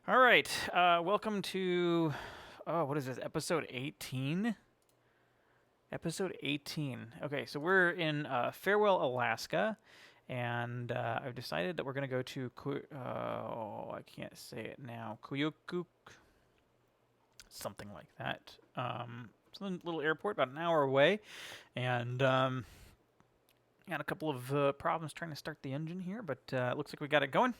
All right. Welcome to, what is this? Episode 18? Episode 18. Okay, so we're in Farewell, Alaska, and I've decided that we're going to go to, I can't say it now, Koyukuk, something like that. It's a little airport about an hour away, and got a couple of problems trying to start the engine here, but it looks like we got it going.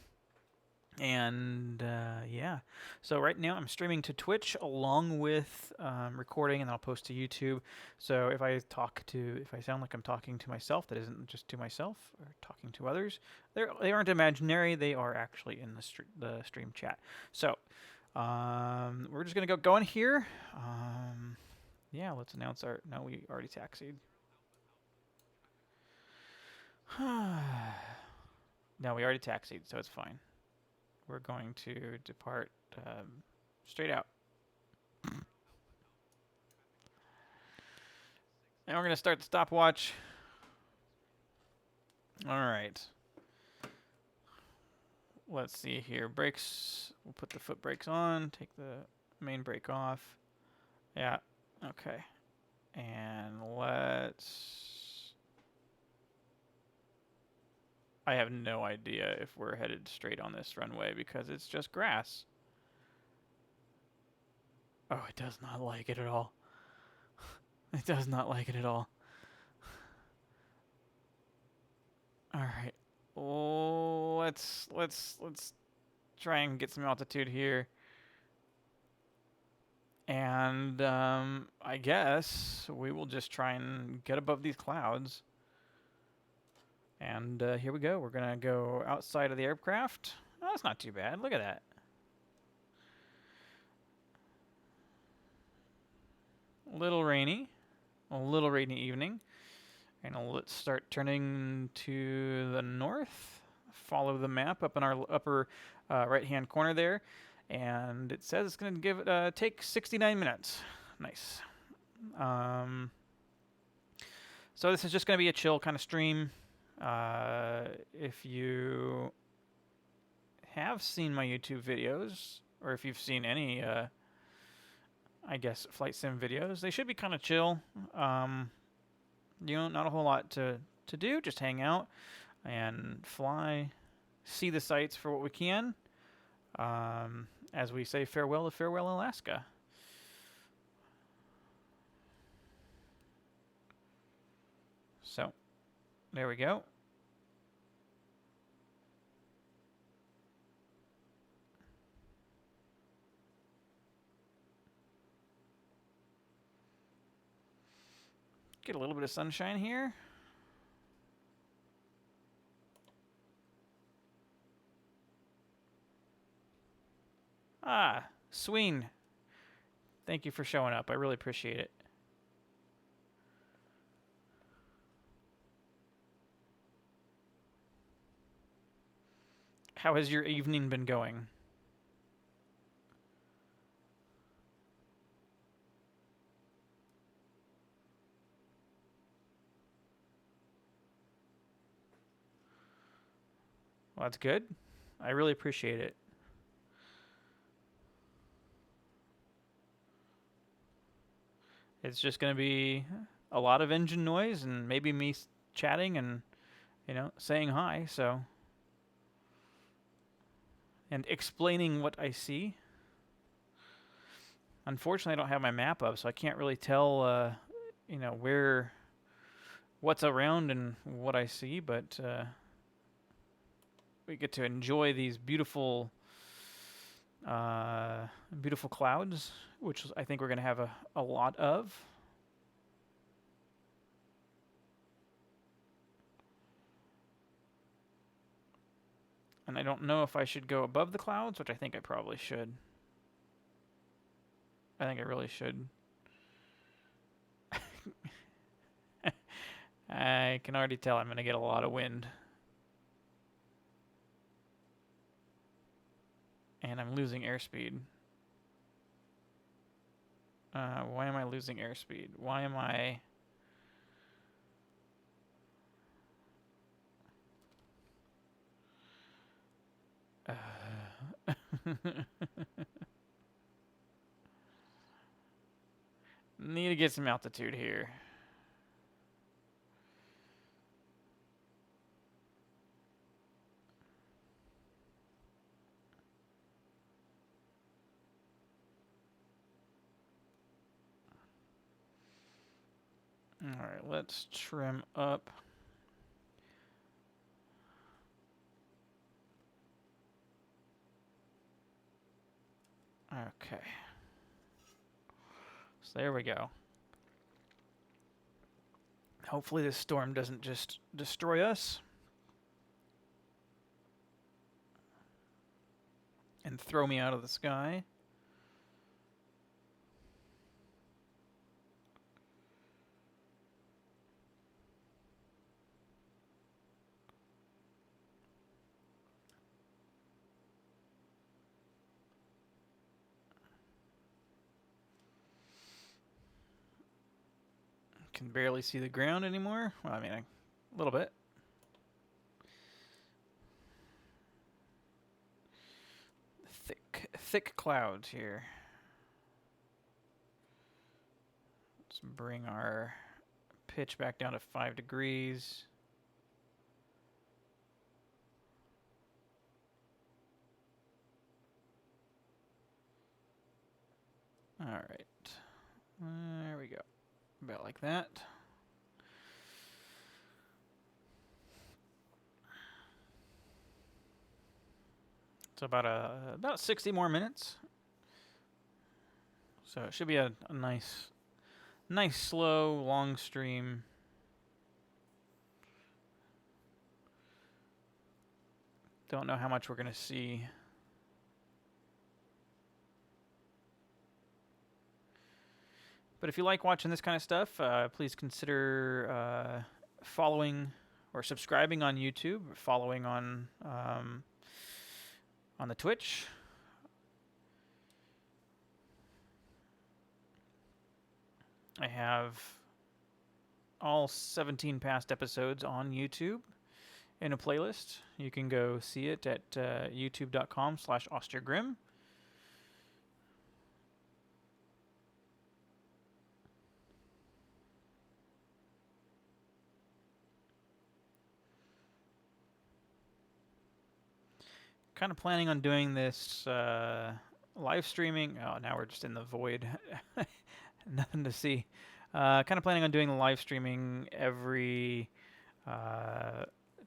And yeah, so right now I'm streaming to Twitch along with recording, and I'll post to YouTube. So if I sound like I'm talking to myself, that isn't just to myself or talking to others. They aren't imaginary; they are actually in the stream chat. So we're just gonna go going here. Yeah, let's announce our. No, we already taxied. No, we already taxied, so it's fine. We're going to depart straight out. And we're going to start the stopwatch. All right. Let's see here. Brakes. We'll put the foot brakes on. Take the main brake off. Yeah. Okay. And let's... I have no idea if we're headed straight on this runway because it's just grass. Oh, it does not like it at all. It does not like it at all. All right. Oh, let's try and get some altitude here. And I guess we will just try and get above these clouds. And here we go. We're going to go outside of the aircraft. Oh, that's not too bad. Look at that. A little rainy evening. And let's start turning to the north. Follow the map up in our upper right-hand corner there. And it says it's going to take 69 minutes. Nice. So this is just going to be a chill kind of stream. If you have seen my YouTube videos, or if you've seen any, I guess, flight sim videos, they should be kind of chill. Not a whole lot to do, just hang out and fly, see the sights for what we can. As we say farewell to Farewell, Alaska. So, there we go. Get a little bit of sunshine here. Ah, Sween. Thank you for showing up. I really appreciate it. How has your evening been going? Well, that's good. I really appreciate it. It's just going to be a lot of engine noise and maybe me chatting and, saying hi, so. And explaining what I see. Unfortunately, I don't have my map up, so I can't really tell, what's around and what I see, but we get to enjoy these beautiful clouds, which I think we're going to have a lot of. And I don't know if I should go above the clouds, which I think I probably should. I think I really should. I can already tell I'm going to get a lot of wind. And I'm losing airspeed. Why am I losing airspeed? Why am I... Need to get some altitude here. Alright, let's trim up. Okay. So there we go. Hopefully this storm doesn't just destroy us and throw me out of the sky. Can barely see the ground anymore. Well, I mean, a little bit. Thick clouds here. Let's bring our pitch back down to 5 degrees. All right. There we go. About like that. So about 60 more minutes. So it should be a nice slow long stream. Don't know how much we're gonna see. But if you like watching this kind of stuff, please consider following or subscribing on YouTube, or following on the Twitch. I have all 17 past episodes on YouTube in a playlist. You can go see it at youtube.com/Ostergrim. Kind of planning on doing this live streaming. Oh, now we're just in the void. Nothing to see. Kind of planning on doing the live streaming every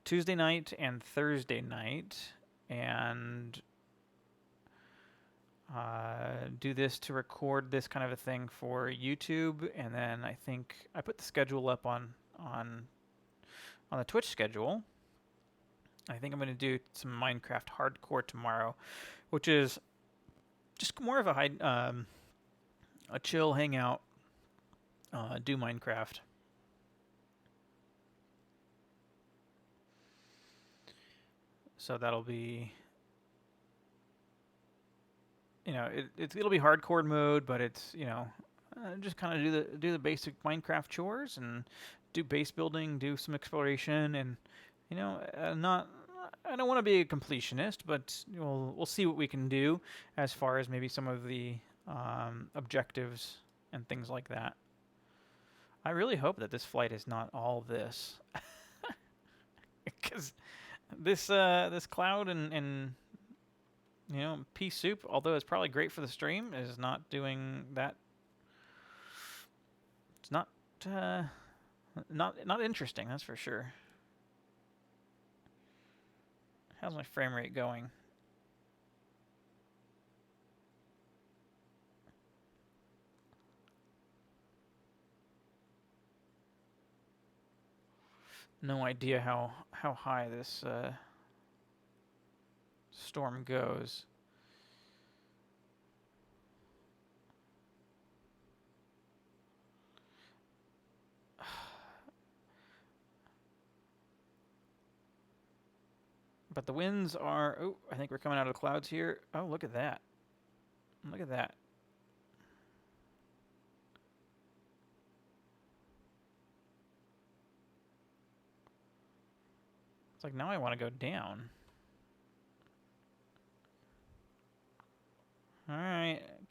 Tuesday night and Thursday night, and do this to record this kind of a thing for YouTube, and then I think I put the schedule up on the Twitch schedule. I think I'm going to do some Minecraft hardcore tomorrow, which is just more of a chill hangout, do Minecraft. So that'll be, it'll be hardcore mode, but it's just kind of do the basic Minecraft chores and do base building, do some exploration, and I don't want to be a completionist, but we'll see what we can do as far as maybe some of the objectives and things like that. I really hope that this flight is not all this, because this cloud and pea soup, although it's probably great for the stream, is not doing that. It's not interesting, that's for sure. How's my frame rate going? No idea how high this storm goes. But the winds are... Oh, I think we're coming out of the clouds here. Oh, look at that. Look at that. It's like now I want to go down.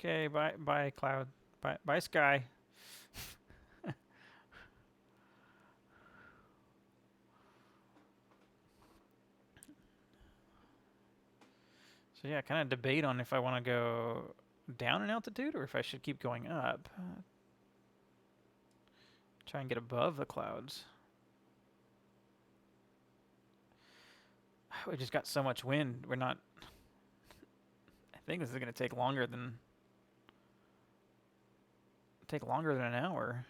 Okay, bye cloud. Bye sky. So yeah, kind of debate on if I want to go down in altitude or if I should keep going up. Try and get above the clouds. We just got so much wind. We're not... I think this is going to take longer than an hour.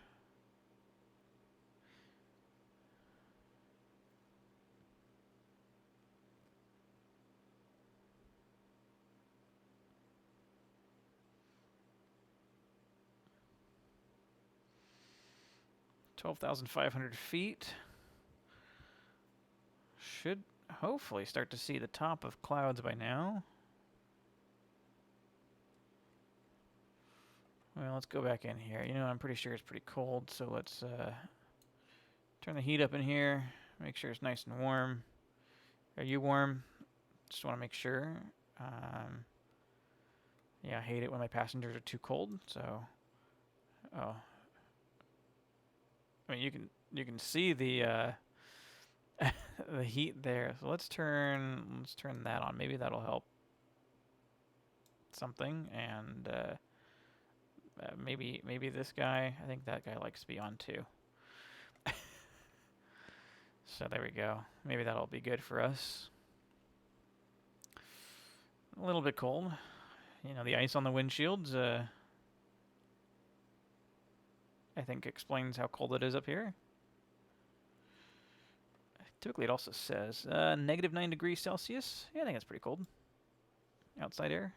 $12,500 feet. Should hopefully start to see the top of clouds by now. Well, let's go back in here. You know, I'm pretty sure it's pretty cold, so let's turn the heat up in here. Make sure it's nice and warm. Are you warm? Just want to make sure. Yeah, I hate it when my passengers are too cold. So, oh, I mean you can see the the heat there. So let's turn that on. Maybe that'll help something. And maybe this guy. I think that guy likes to be on too. So there we go. Maybe that'll be good for us. A little bit cold. You know, the ice on the windshields, I think explains how cold it is up here. Typically it also says -9 degrees Celsius. Yeah, I think that's pretty cold. Outside air.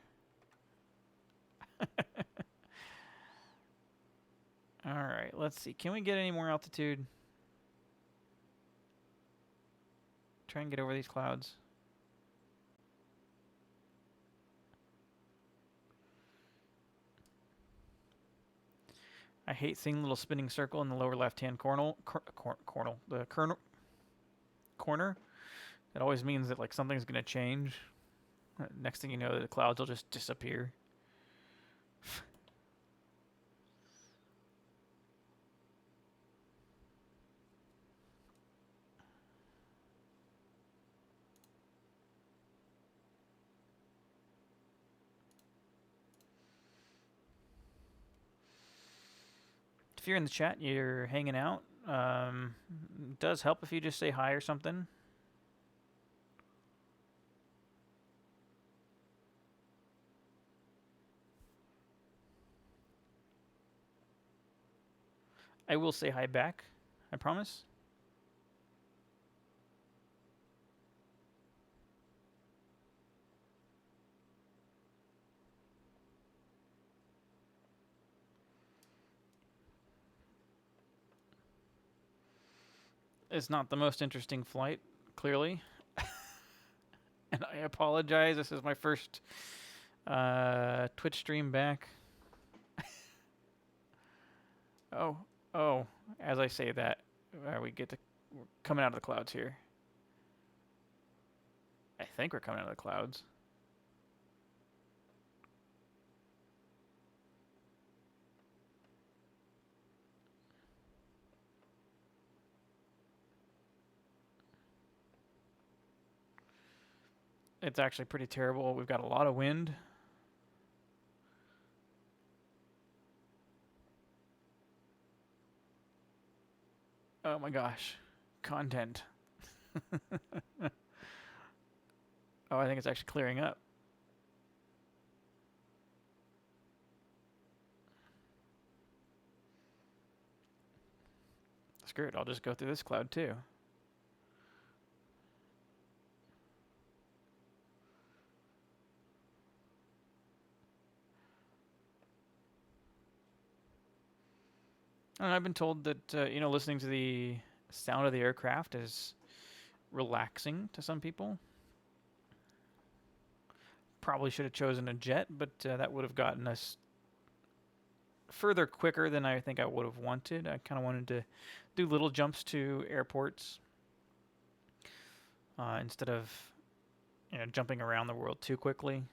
Alright, let's see. Can we get any more altitude? Try and get over these clouds. I hate seeing the little spinning circle in the lower left-hand corner. It always means that like something's gonna change. Next thing you know, the clouds will just disappear. If you're in the chat, you're hanging out. It does help if you just say hi or something. I will say hi back. I promise. It's not the most interesting flight, clearly. And I apologize. This is my first Twitch stream back. Oh, as I say that, we're coming out of the clouds here. I think we're coming out of the clouds. It's actually pretty terrible. We've got a lot of wind. Oh my gosh. Content. Oh, I think it's actually clearing up. Screw it. I'll just go through this cloud too. And I've been told that, you know, listening to the sound of the aircraft is relaxing to some people. Probably should have chosen a jet, but that would have gotten us further quicker than I think I would have wanted. I kind of wanted to do little jumps to airports instead of, you know, jumping around the world too quickly.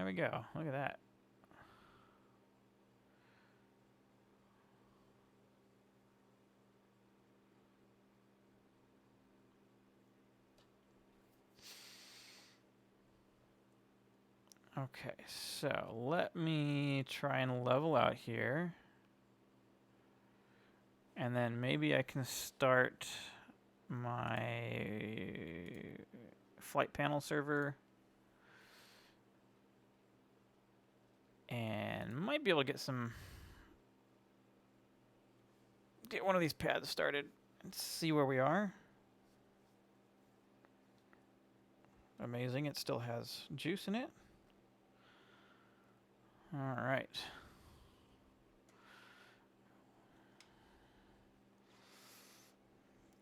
There we go. Look at that. Okay, so let me try and level out here. And then maybe I can start my flight panel server. And might be able to get one of these pads started and see where we are. Amazing, it still has juice in it. All right.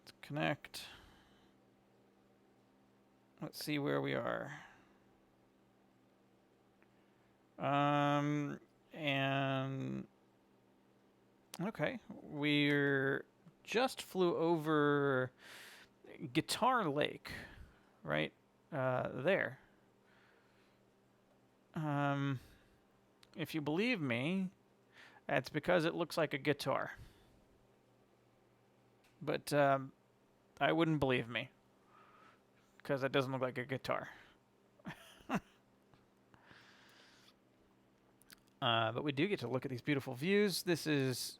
Let's connect. Let's see where we are. And okay, we're just flew over Guitar Lake, right there. If you believe me, that's because it looks like a guitar. But I wouldn't believe me, because it doesn't look like a guitar. But we do get to look at these beautiful views. This is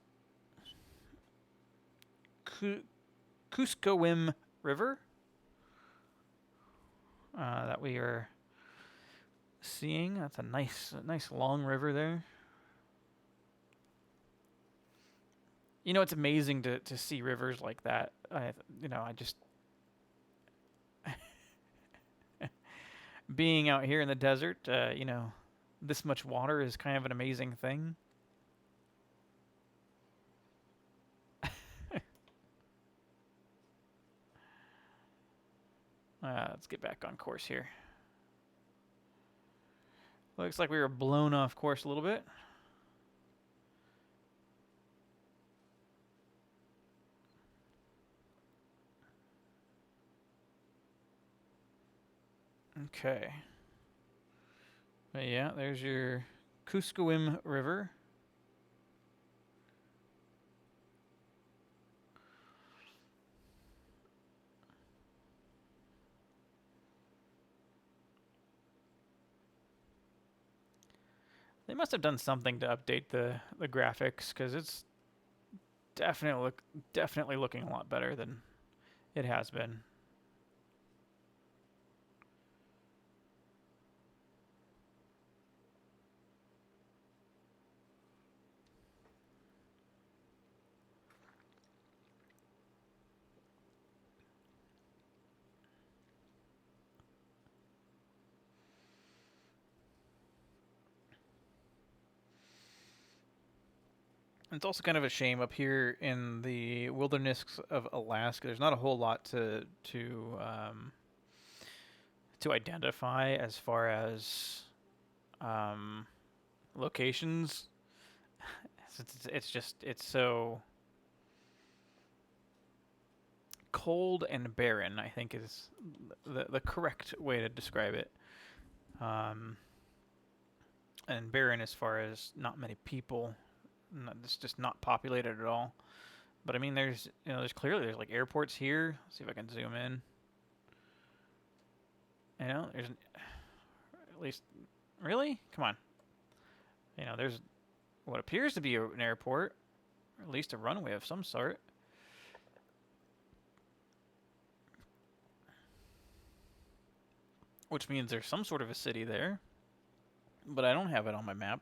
Kuskokwim River that we are seeing. That's a nice long river there. You know, it's amazing to see rivers like that. I just being out here in the desert, this much water is kind of an amazing thing. Let's get back on course here. Looks like we were blown off course a little bit. Okay. But yeah, there's your Kuskokwim River. They must have done something to update the graphics, because it's definitely looking a lot better than it has been. It's also kind of a shame up here in the wilderness of Alaska. There's not a whole lot to identify as far as locations. It's so cold and barren, I think is the correct way to describe it. And barren as far as not many people. It's just not populated at all. But I mean, there's clearly like airports here. Let's see if I can zoom in. There's at least, really? Come on. There's what appears to be an airport, or at least a runway of some sort. Which means there's some sort of a city there. But I don't have it on my map.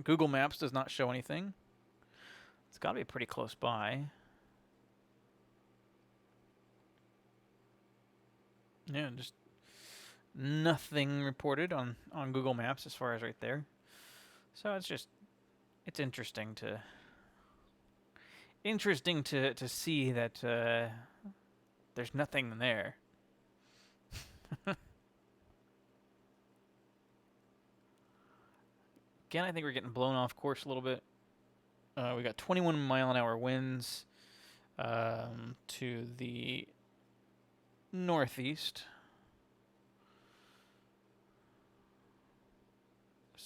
Google Maps does not show anything. It's got to be pretty close by. Yeah, just nothing reported on Google Maps as far as right there. So it's interesting to see that there's nothing there. Again, I think we're getting blown off course a little bit. We got 21-mile-an-hour winds to the northeast.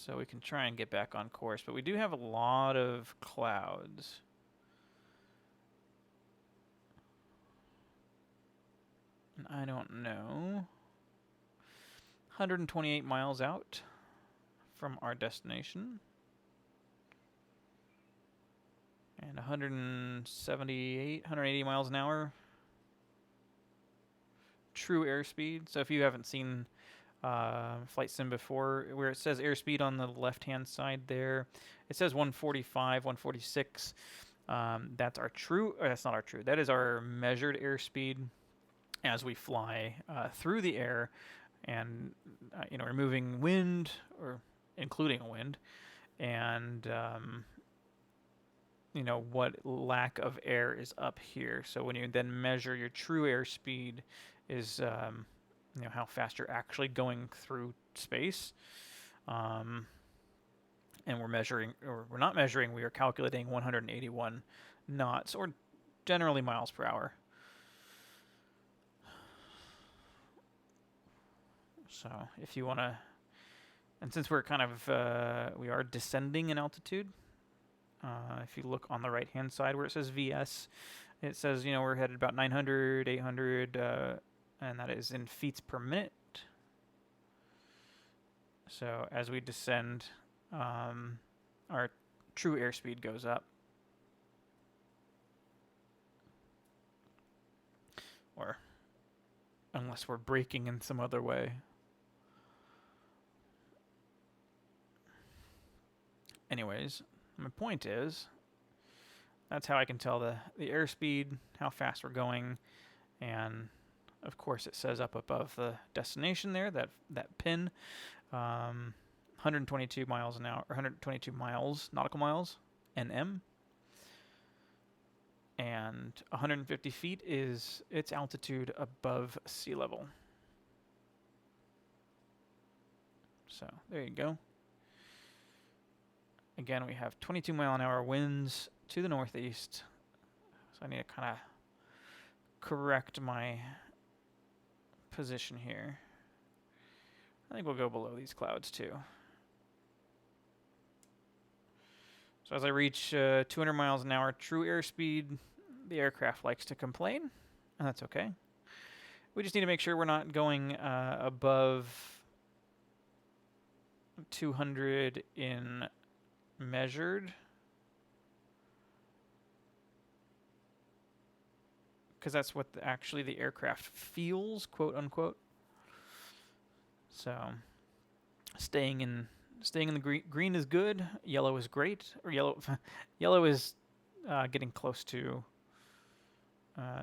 So we can try and get back on course, but we do have a lot of clouds. And I don't know. 128 miles out from our destination. And 178, 180 miles an hour. True airspeed. So if you haven't seen Flight Sim before, where it says airspeed on the left-hand side there, it says 145, 146. That's our true, or that's not our true, that is our measured airspeed as we fly through the air and, removing wind, or including wind, and, what lack of air is up here. So when you then measure your true airspeed is, how fast you're actually going through space. And we're measuring, or we're not measuring, we are calculating 181 knots, or generally miles per hour. So if you want to, and since we're kind of, we are descending in altitude, if you look on the right hand side where it says VS, it says, we're headed about 900, 800, and that is in feet per minute. So as we descend, our true airspeed goes up. Or unless we're braking in some other way. Anyways, my point is, that's how I can tell the airspeed, how fast we're going, and of course it says up above the destination there, that pin, 122 miles an hour, or 122 miles, nautical miles, NM. And 150 feet is its altitude above sea level. So there you go. Again, we have 22 mile an hour winds to the northeast. So I need to kind of correct my position here. I think we'll go below these clouds too. So as I reach 200 miles an hour true airspeed, the aircraft likes to complain, and that's okay. We just need to make sure we're not going above 200 in measured, because that's what actually the aircraft feels, quote unquote. So staying in the green is good. Yellow is great, or yellow is getting close to.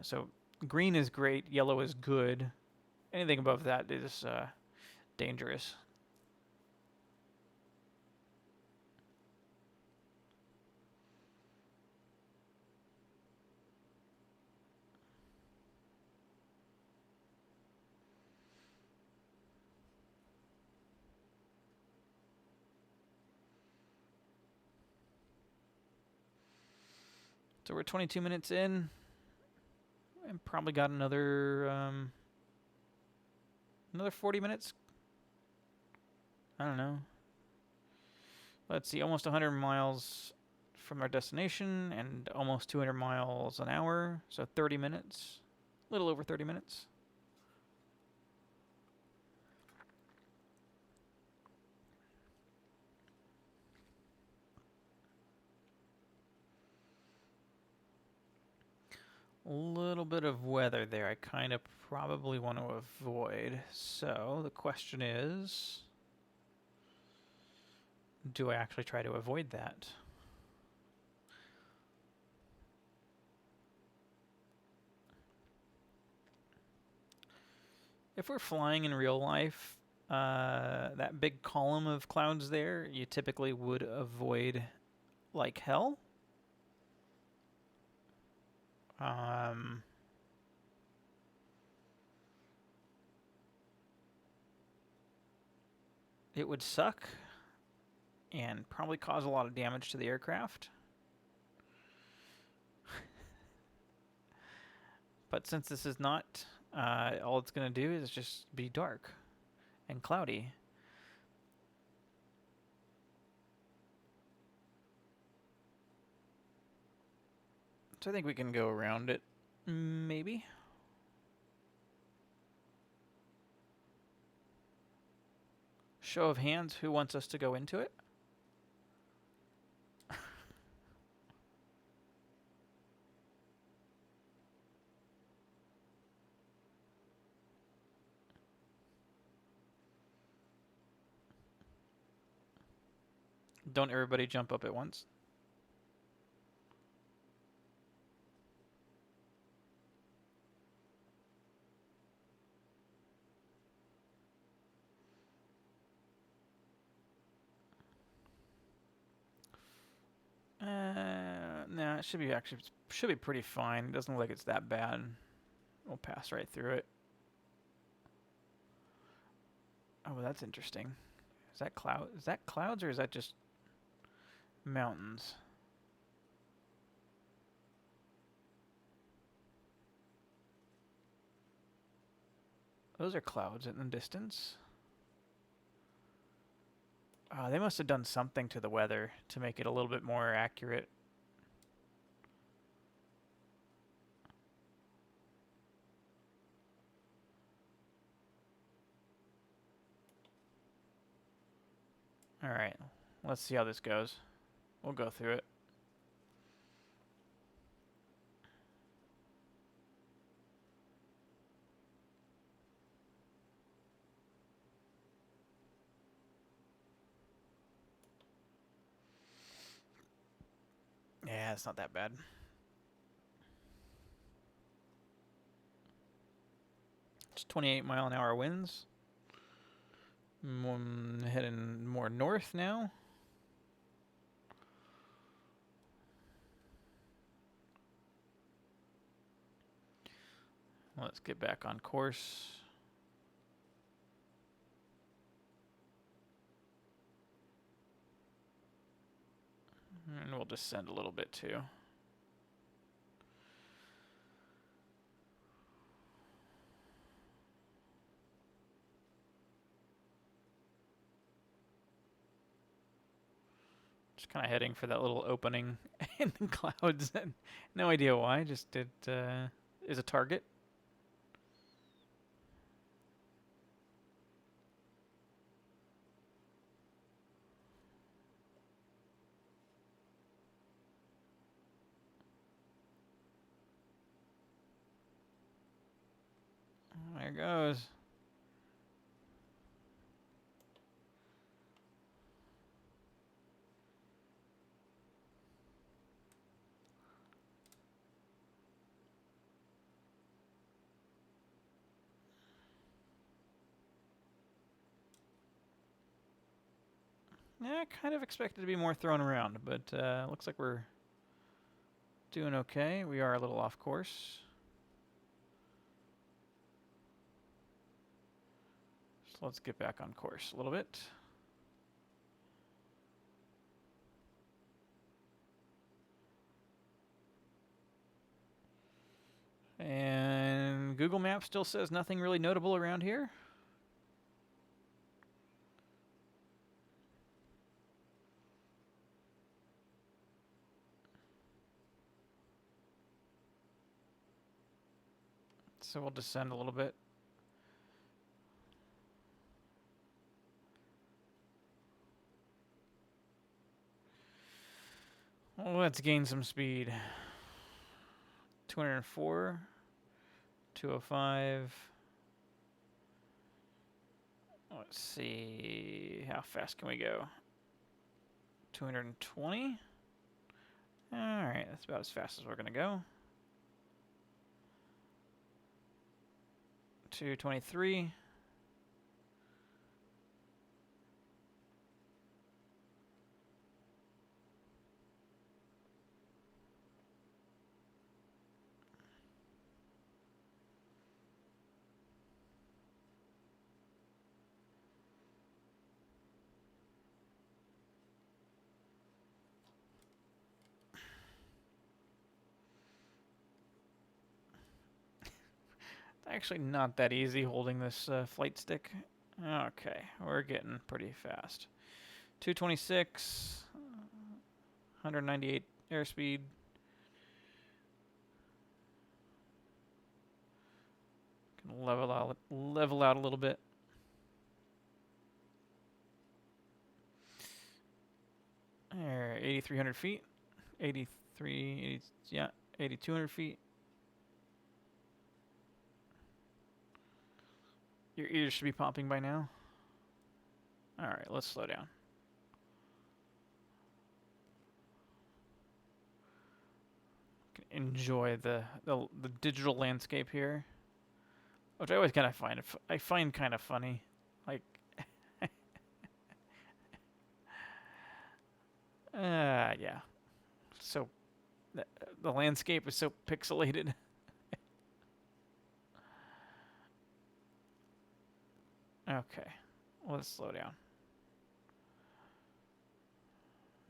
So green is great. Yellow is good. Anything above that is dangerous. So we're 22 minutes in, and probably got another 40 minutes. I don't know. Let's see, almost 100 miles from our destination, and almost 200 miles an hour. So 30 minutes, a little over 30 minutes. A little bit of weather there I kind of probably want to avoid. So the question is, do I actually try to avoid that? If we're flying in real life, that big column of clouds there, you typically would avoid like hell. It would suck and probably cause a lot of damage to the aircraft. But since this is not, all it's going to do is just be dark and cloudy. So I think we can go around it, maybe. Show of hands, who wants us to go into it? Don't everybody jump up at once. No, it should be pretty fine. It doesn't look like it's that bad. We'll pass right through it. Oh, well, that's interesting. Is that cloud? Is that clouds or is that just mountains? Those are clouds in the distance. They must have done something to the weather to make it a little bit more accurate. All right, let's see how this goes. We'll go through it. Yeah, it's not that bad. It's 28-mile-an-hour winds. Heading more north now. Let's get back on course. And we'll descend a little bit too. Just kind of heading for that little opening in the clouds. No idea why, just it is a target. There it goes. Yeah, I kind of expected to be more thrown around, but looks like we're doing okay. We are a little off course. So let's get back on course a little bit. And Google Maps still says nothing really notable around here. So we'll descend a little bit. Well, let's gain some speed. 204, 205. Let's see, how fast can we go? 220. All right, that's about as fast as we're gonna go. 223. Actually not that easy holding this flight stick. Okay, we're getting pretty fast. 226, 198 airspeed. Level out a little bit. There, 8,300 feet. 80, yeah, 8,200 feet. Your ears should be popping by now. All right, let's slow down. Enjoy the digital landscape here, which I always kind of find kind of funny. Like, yeah. So the landscape is so pixelated. Okay, let's slow down.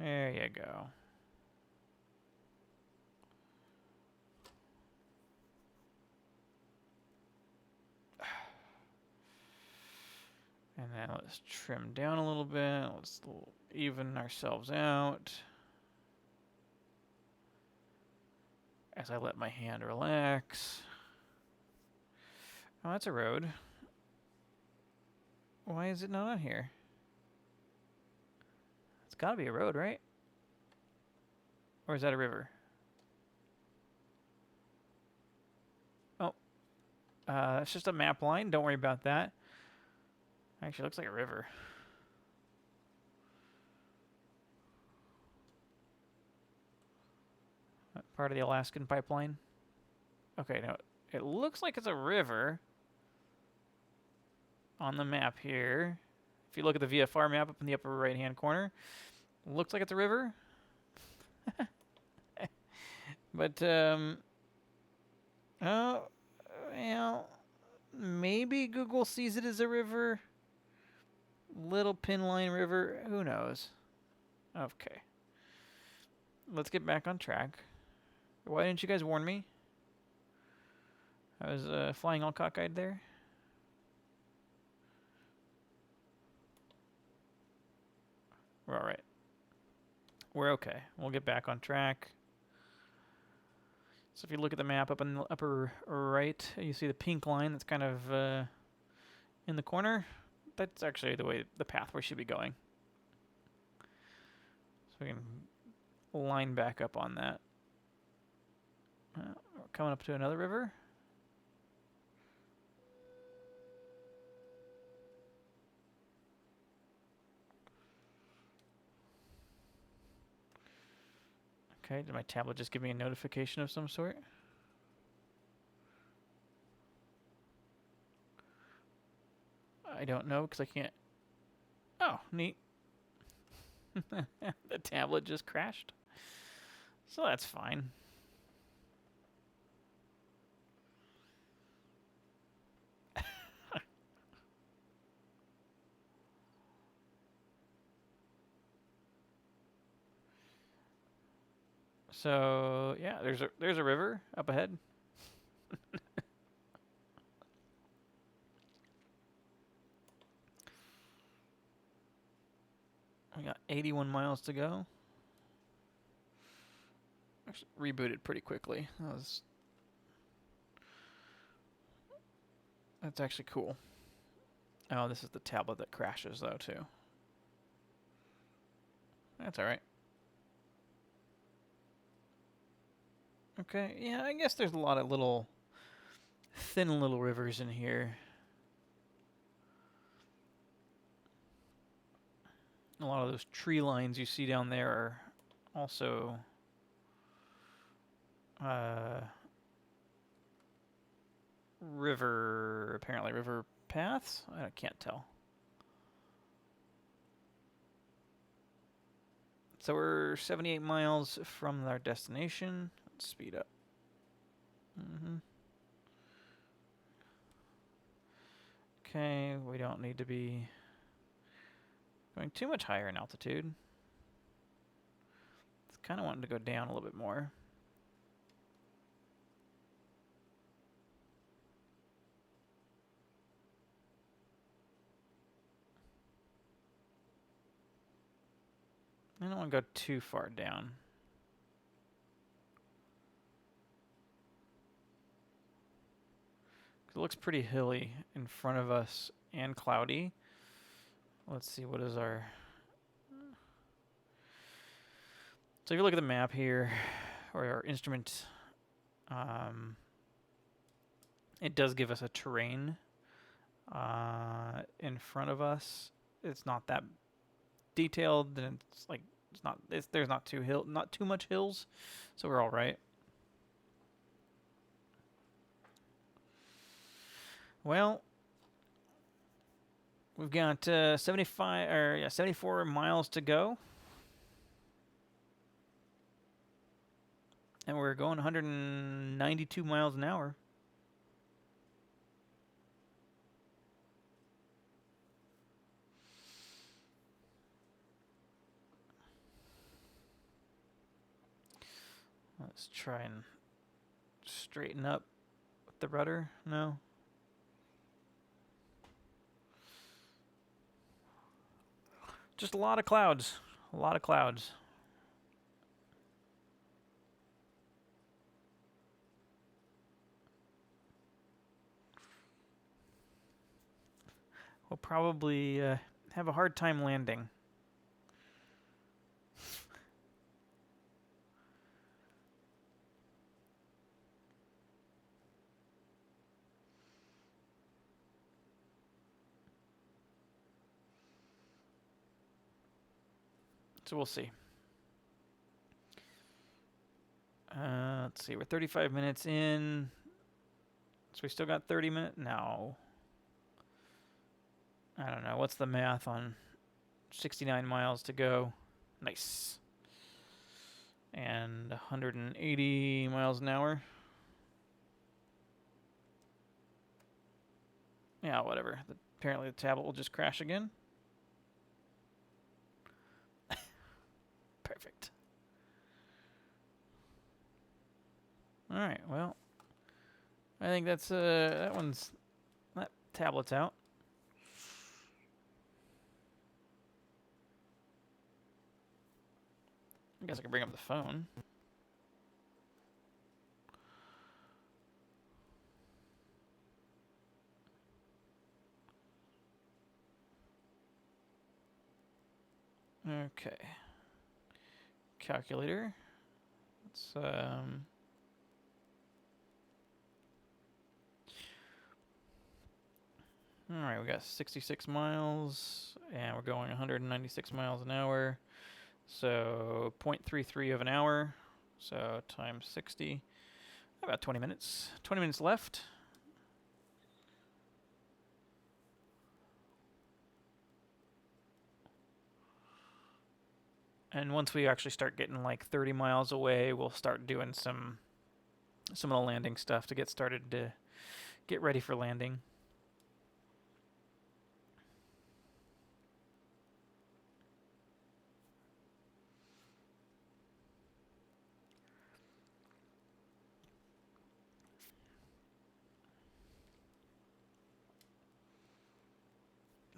There you go. And then let's trim down a little bit. Let's even ourselves out. As I let my hand relax. Oh, that's a road. Why is it not on here? It's gotta be a road, right? Or is that a river? Oh. That's just a map line. Don't worry about that. Actually, looks like a river. Part of the Alaskan pipeline. Okay, no. It looks like it's a river on the map here. If you look at the VFR map up in the upper right-hand corner, looks like it's a river. But, oh, well, maybe Google sees it as a river. Little Pinline River. Who knows? Okay. Let's get back on track. Why didn't you guys warn me? I was flying all cockeyed there. We're all right. We're okay. We'll get back on track. So if you look at the map up in the upper right, you see the pink line that's kind of in the corner. That's actually the path we should be going. So we can line back up on that. We're coming up to another river. Okay, did my tablet just give me a notification of some sort? I don't know because I can't. Oh, neat. The tablet just crashed. So that's fine. So yeah, there's a river up ahead. We got 81 miles to go. Actually, rebooted pretty quickly. That's actually cool. Oh, this is the tablet that crashes though too. That's all right. Okay, yeah, I guess there's a lot of thin little rivers in here. A lot of those tree lines you see down there are also apparently river paths? I can't tell. So we're 78 miles from our destination. Let's speed up. Okay, we don't need to be going too much higher in altitude. It's kind of wanting to go down a little bit more. I don't want to go too far down. It looks pretty hilly in front of us and cloudy. Let's see, what is our... So if you look at the map here, or our instrument, it does give us a terrain in front of us. It's not that detailed, and it's like there's not too much hills, so we're all right. Well, we've got 74 miles to go, and we're going 192 miles an hour. Let's try and straighten up with the rudder. No. Just a lot of clouds. A lot of clouds. We'll probably have a hard time landing. So we'll see. Let's see, we're 35 minutes in. So we still got 30 minutes? No. I don't know. What's the math on 69 miles to go? Nice. And 180 miles an hour. Yeah, whatever. Apparently the tablet will just crash again. Perfect. All right, well, I think that's that tablet's out. I guess I can bring up the phone. Okay. Calculator. Let's all right, we got 66 miles, and we're going 196 miles an hour. So 0.33 of an hour. So times 60. About 20 minutes. 20 minutes left. And once we actually start getting like 30 miles away, we'll start doing some of the landing stuff to get started to get ready for landing.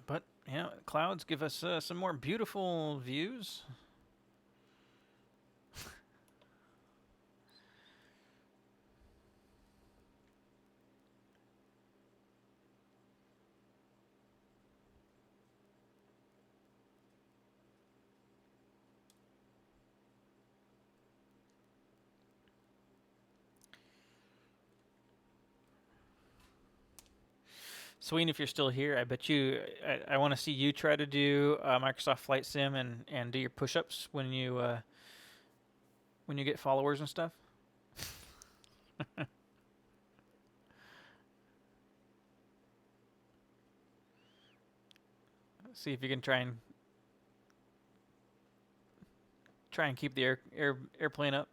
But yeah, clouds give us some more beautiful views. Sween, if you're still here, I bet you I want to see you try to do Microsoft Flight Sim and do your push-ups when you get followers and stuff. See if you can try and keep the airplane up.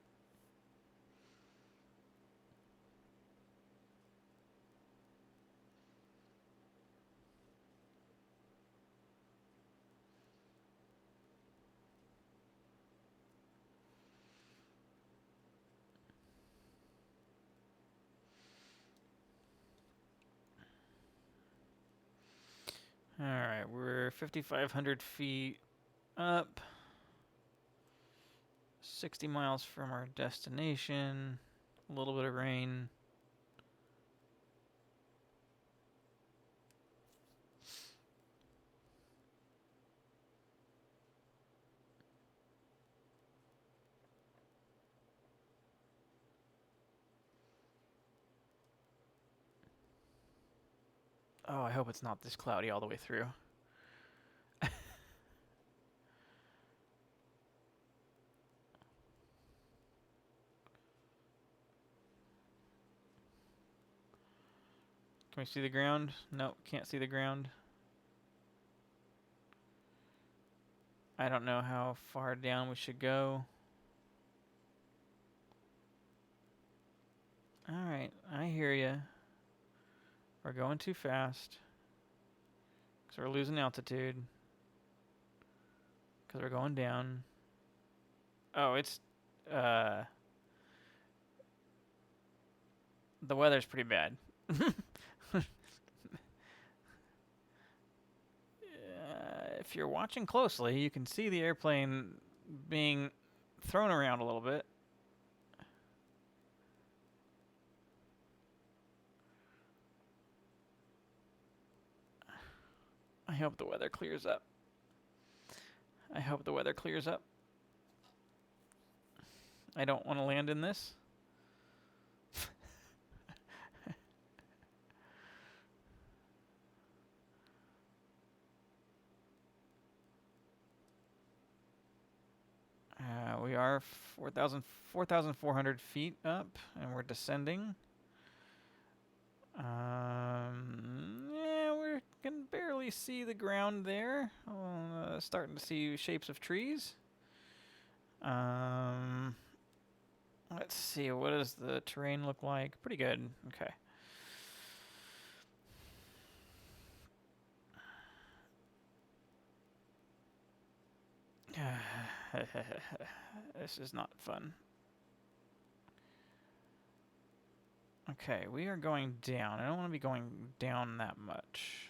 All right, we're 5,500 feet up, 60 miles from our destination, a little bit of rain. Oh, I hope it's not this cloudy all the way through. Can we see the ground? Nope, can't see the ground. I don't know how far down we should go. Alright, I hear ya. We're going too fast. Because we're losing altitude. Because we're going down. Oh, it's... the weather's pretty bad. If you're watching closely, you can see the airplane being thrown around a little bit. I hope the weather clears up. I hope the weather clears up. I don't want to land in this. We are 4,400 feet up, and we're descending. Yeah, we can barely see the ground there. Starting to see shapes of trees. Let's see, what does the terrain look like? Pretty good. Okay. This is not fun. Okay, we are going down. I don't want to be going down that much.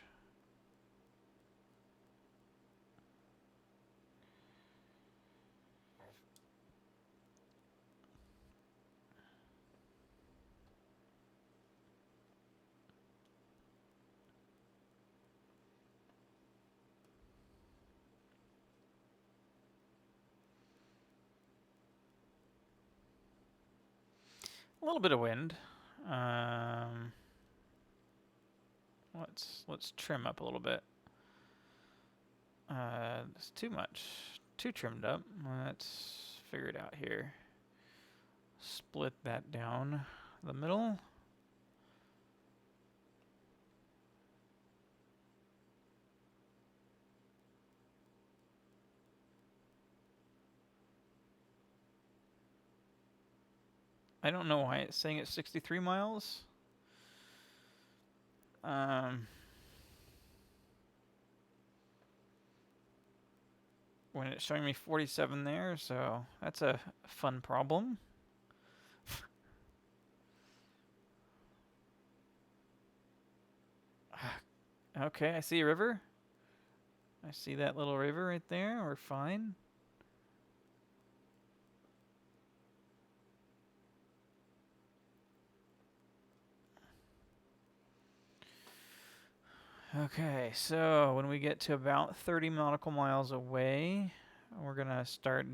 A little bit of wind. Let's trim up a little bit. It's too much. Too trimmed up. Let's figure it out here. Split that down the middle. I don't know why it's saying it's 63 miles. When it's showing me 47 there, so that's a fun problem. Okay, I see a river. I see that little river right there. We're fine. Okay, so when we get to about 30 nautical miles away, we're gonna start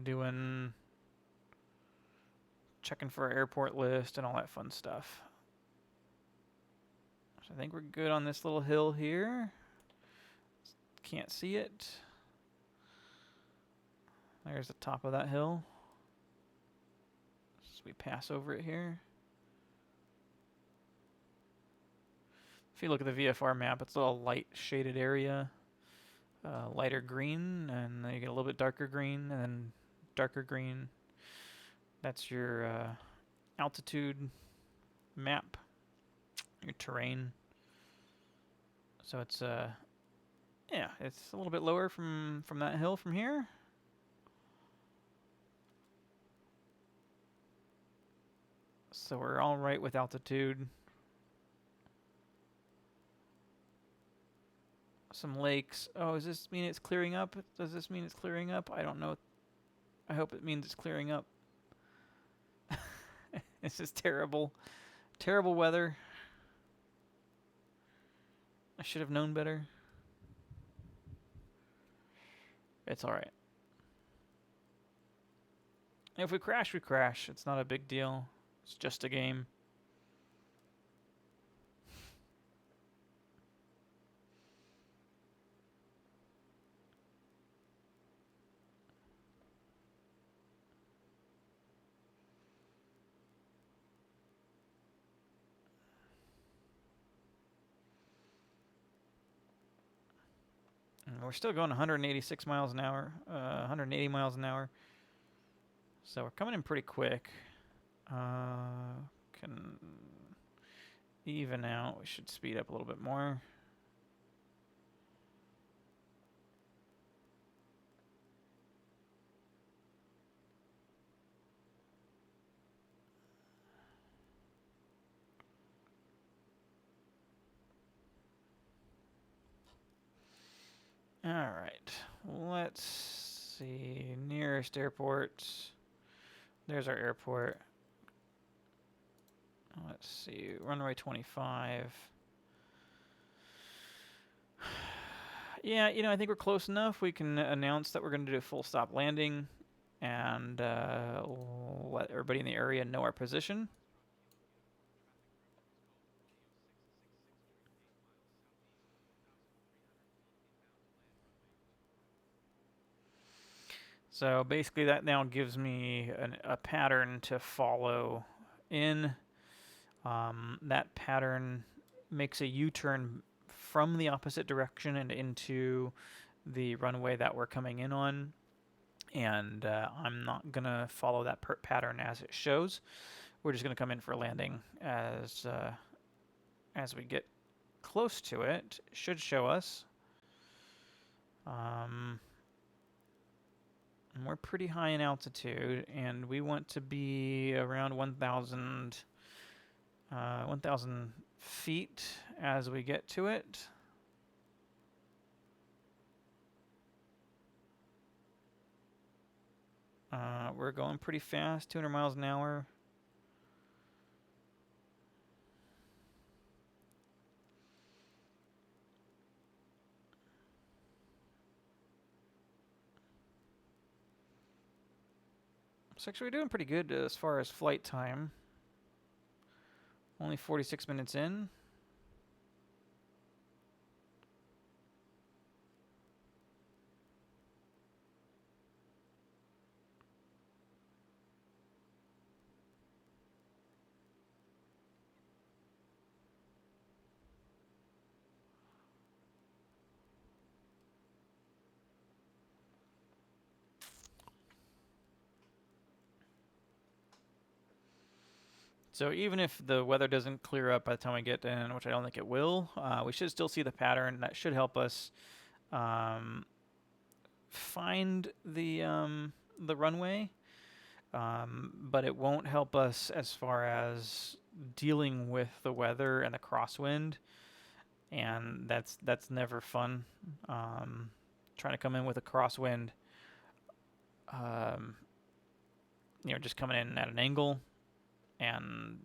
checking for our airport list and all that fun stuff. So I think we're good on this little hill here. Can't see it. There's the top of that hill. So we pass over it here. If you look at the VFR map, it's a little light shaded area. Lighter green, and then you get a little bit darker green, and then darker green. That's your altitude map, your terrain. So it's yeah, it's a little bit lower from that hill from here. So we're all right with altitude. Some lakes. Oh, does this mean it's clearing up? Does this mean it's clearing up? I don't know. I hope it means it's clearing up. This is terrible. Terrible weather. I should have known better. It's alright. If we crash, we crash. It's not a big deal. It's just a game. We're still going 186 miles an hour, 180 miles an hour. So we're coming in pretty quick. Can even out. We should speed up a little bit more. All right, let's see. Nearest airports. There's our airport. Let's see. Runway 25. Yeah, you know, I think we're close enough. We can announce that we're going to do a full stop landing and let everybody in the area know our position. So basically that now gives me a pattern to follow in. That pattern makes a U-turn from the opposite direction and into the runway that we're coming in on. And I'm not going to follow that pattern as it shows. We're just going to come in for a landing as we get close to it. It should show us. And we're pretty high in altitude, and we want to be around 1,000 feet as we get to it. We're going pretty fast, 200 miles an hour. So actually we're doing pretty good as far as flight time. Only 46 minutes in. So even if the weather doesn't clear up by the time we get in, which I don't think it will, we should still see the pattern. That should help us find the runway, but it won't help us as far as dealing with the weather and the crosswind, and that's never fun. Trying to come in with a crosswind, just coming in at an angle and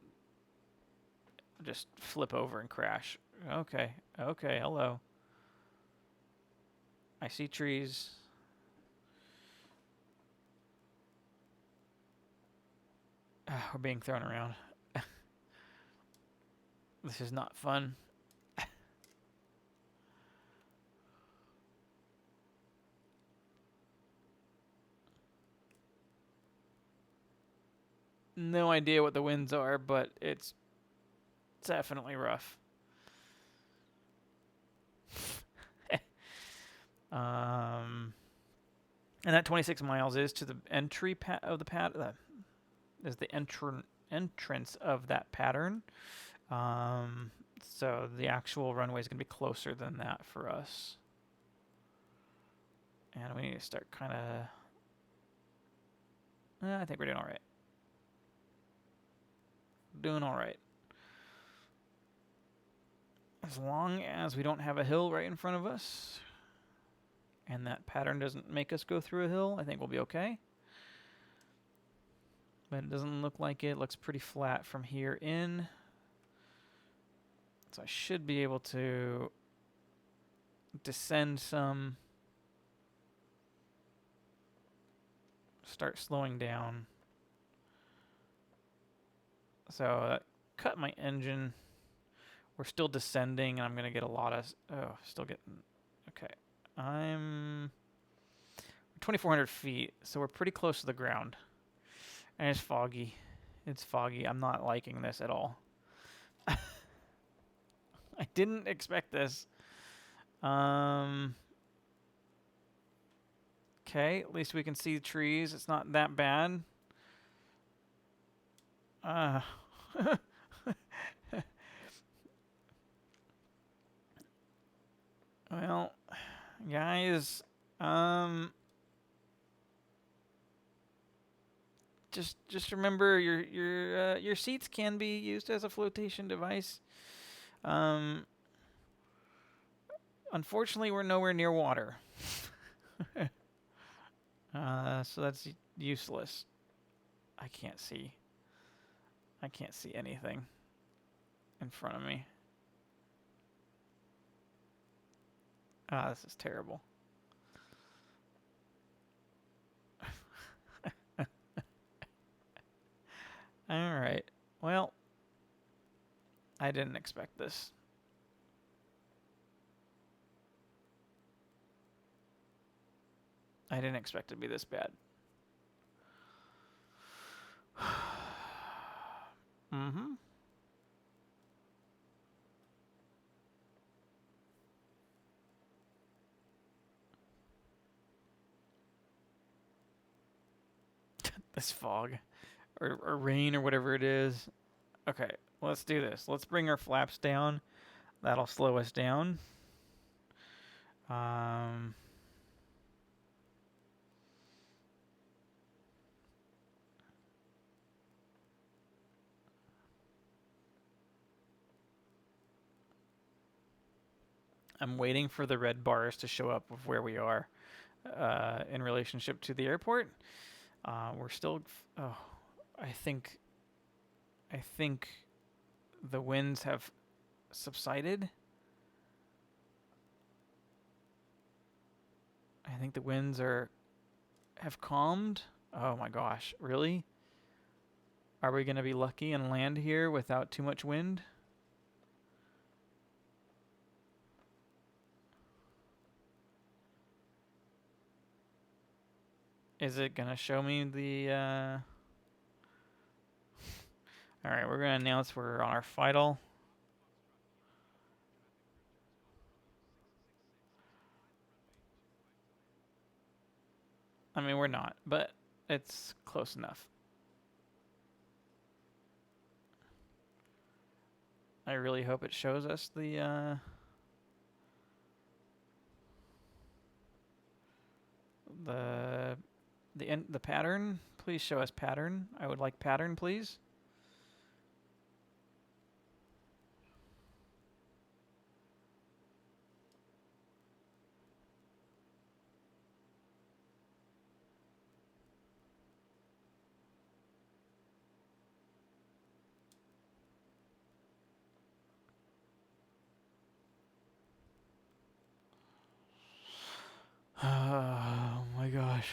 just flip over and crash. Okay, hello. I see trees. We're being thrown around. This is not fun. No idea what the winds are, but it's definitely rough. And that 26 miles is to the entry of the is the entrance of that pattern. So the actual runway is going to be closer than that for us. And we need to start kind of... I think we're doing all right. Doing all right. As long as we don't have a hill right in front of us, and that pattern doesn't make us go through a hill, I think we'll be okay. But it doesn't look like it. It looks pretty flat from here in. So I should be able to descend some, start slowing down. So that cut my engine. We're still descending, and I'm going to get a lot of... still getting... Okay. I'm 2,400 feet, so we're pretty close to the ground. And it's foggy. It's foggy. I'm not liking this at all. I didn't expect this. Okay, at least we can see the trees. It's not that bad. Well, guys, just remember your seats can be used as a flotation device. Unfortunately, we're nowhere near water, so that's useless. I can't see. I can't see anything in front of me. Ah, this is terrible. All right. Well, I didn't expect this. I didn't expect it to be this bad. Mm-hmm. This fog. Or rain or whatever it is. Okay, let's do this. Let's bring our flaps down. That'll slow us down. I'm waiting for the red bars to show up of where we are in relationship to the airport. We're still. Oh, I think the winds have subsided. I think the winds have calmed. Oh my gosh, really? Are we gonna be lucky and land here without too much wind? Is it gonna show me the? All right, we're gonna announce we're on our final. I mean, we're not, but it's close enough. I really hope it shows us the the pattern. Please show us pattern. I would like pattern, please. Oh my gosh.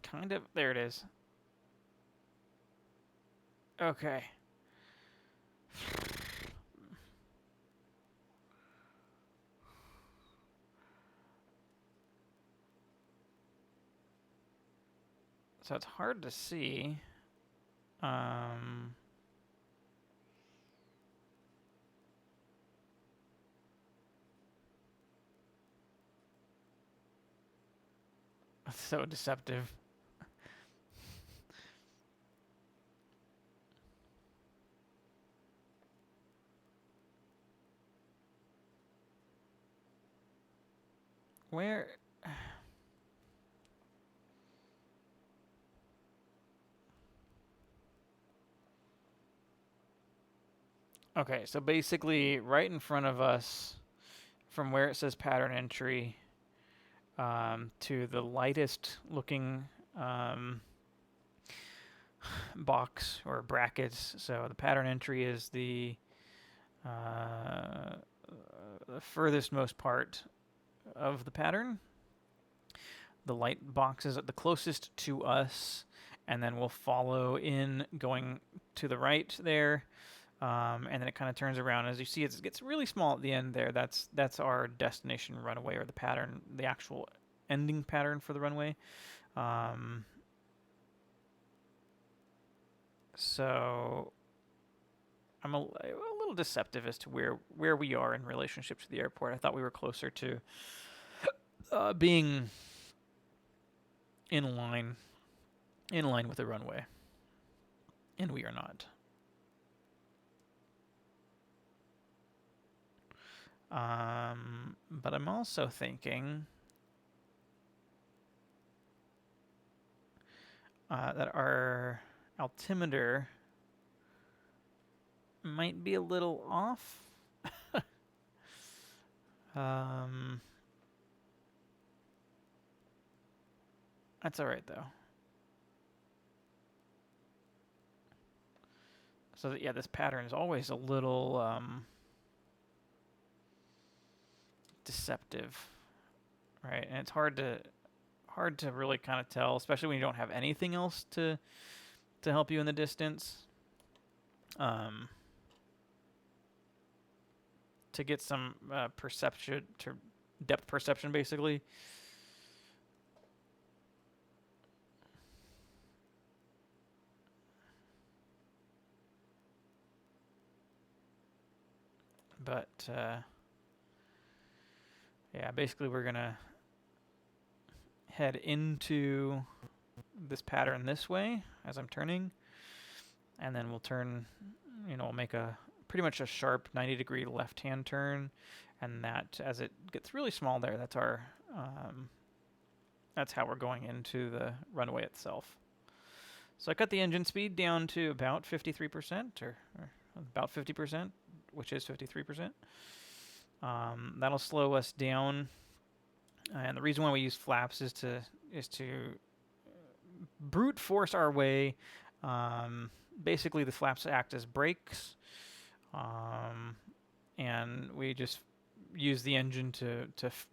Kind of. There it is. Okay. So it's hard to see. It's so deceptive. Where? Okay, so basically, right in front of us, from where it says pattern entry, to the lightest looking box or brackets. So the pattern entry is the furthest most part of the pattern. The light box is the closest to us, and then we'll follow in going to the right there. And then it kind of turns around. As you see, it gets really small at the end there. That's our destination runway, or the pattern, the actual ending pattern for the runway. So I'm a little little deceptive as to where we are in relationship to the airport. I thought we were closer to being in line with the runway, and we are not. But I'm also thinking that our altimeter might be a little off. That's all right though. So yeah, this pattern is always a little deceptive, right? And it's hard to really kind of tell, especially when you don't have anything else to help you in the distance. To get some perception, to depth perception, basically. But yeah, basically we're gonna head into this pattern this way as I'm turning, and then we'll turn, we'll make a pretty much a sharp 90-degree left-hand turn, and that as it gets really small there, that's our that's how we're going into the runway itself. So I cut the engine speed down to about 53%, or about 50%, which is 53%. That'll slow us down, and the reason why we use flaps is to brute force our way. Basically, the flaps act as brakes, and we just use the engine to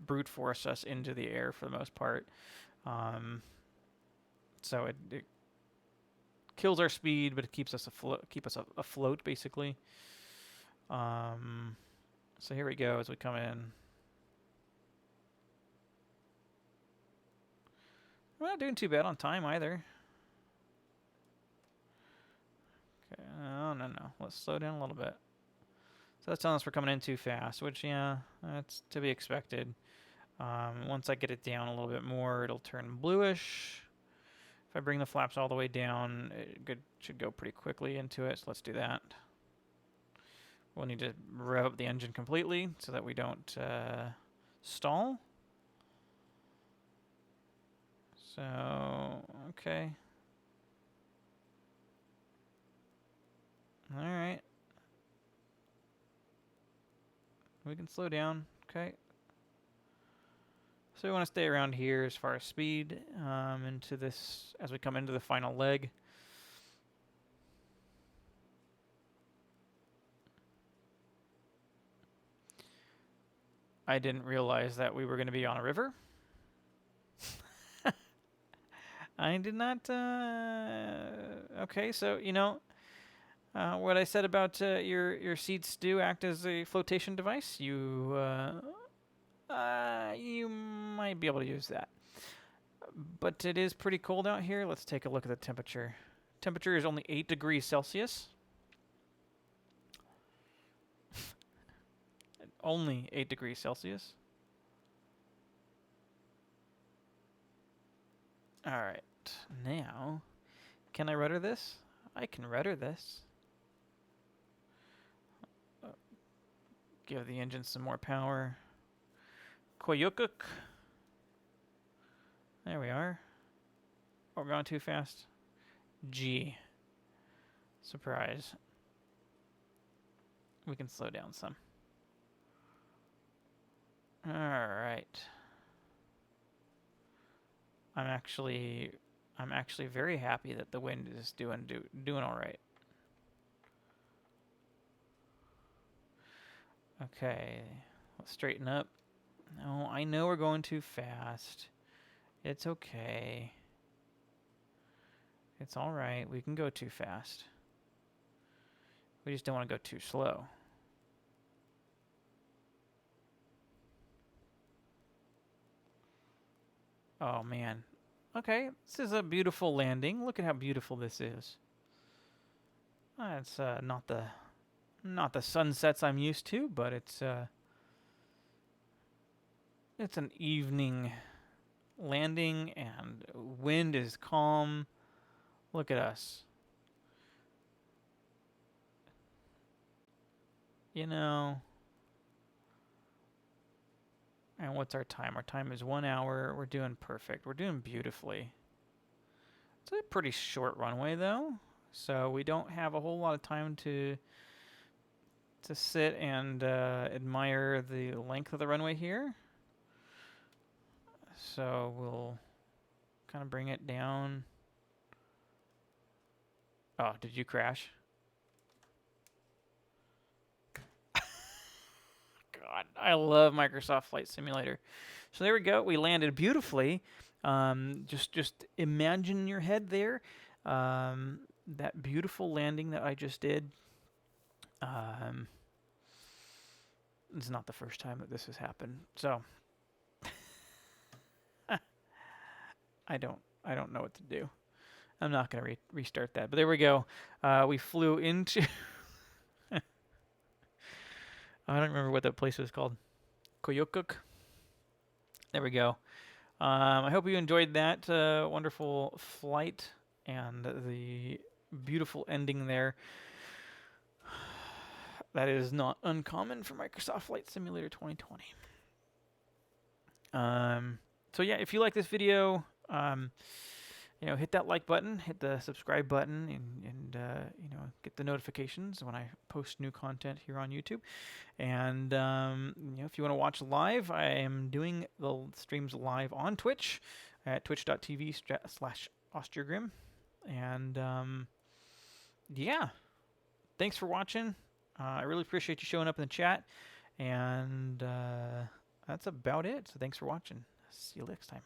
brute force us into the air for the most part. So it kills our speed, but it keeps us afloat basically. So here we go as we come in. We're not doing too bad on time either. Okay, no. Let's slow down a little bit. So that's telling us we're coming in too fast, which, yeah, that's to be expected. Once I get it down a little bit more, it'll turn bluish. If I bring the flaps all the way down, it should go pretty quickly into it, so let's do that. We'll need to rev up the engine completely so that we don't stall. So, okay. All right. We can slow down, okay. So we want to stay around here as far as speed into this, as we come into the final leg. I didn't realize that we were going to be on a river. I did not. Okay, so what I said about your seats do act as a flotation device. You might be able to use that, but it is pretty cold out here. Let's take a look at the temperature. Temperature is only 8 degrees Celsius. Only 8 degrees Celsius. Alright, now, can I rudder this? I can rudder this. Give the engine some more power. Koyukuk. There we are. Oh, we're going too fast. G. Surprise. We can slow down some. Alright. I'm actually very happy that the wind is doing all right. Okay, let's straighten up. No, I know we're going too fast. It's okay. It's all right. We can go too fast. We just don't want to go too slow. Oh, man. Okay, this is a beautiful landing. Look at how beautiful this is. It's not the Not the sunsets I'm used to, but it's an evening landing and wind is calm. Look at us. You know, and what's our time? Our time is 1 hour. We're doing perfect. We're doing beautifully. It's a pretty short runway though, so we don't have a whole lot of time to sit and admire the length of the runway here. So we'll kind of bring it down. Oh, did you crash? God, I love Microsoft Flight Simulator. So there we go. We landed beautifully. Just imagine in your head there that beautiful landing that I just did. It's not the first time that this has happened. So I don't know what to do. I'm not going to restart that. But there we go. We flew into... I don't remember what that place was called. Koyukuk. There we go. I hope you enjoyed that wonderful flight and the beautiful ending there. That is not uncommon for Microsoft Flight Simulator 2020. So yeah, if you like this video, hit that like button, hit the subscribe button, and get the notifications when I post new content here on YouTube. And if you want to watch live, I am doing the streams live on Twitch at twitch.tv/Austriagrim. And yeah, thanks for watching. I really appreciate you showing up in the chat. And that's about it. So thanks for watching. See you next time.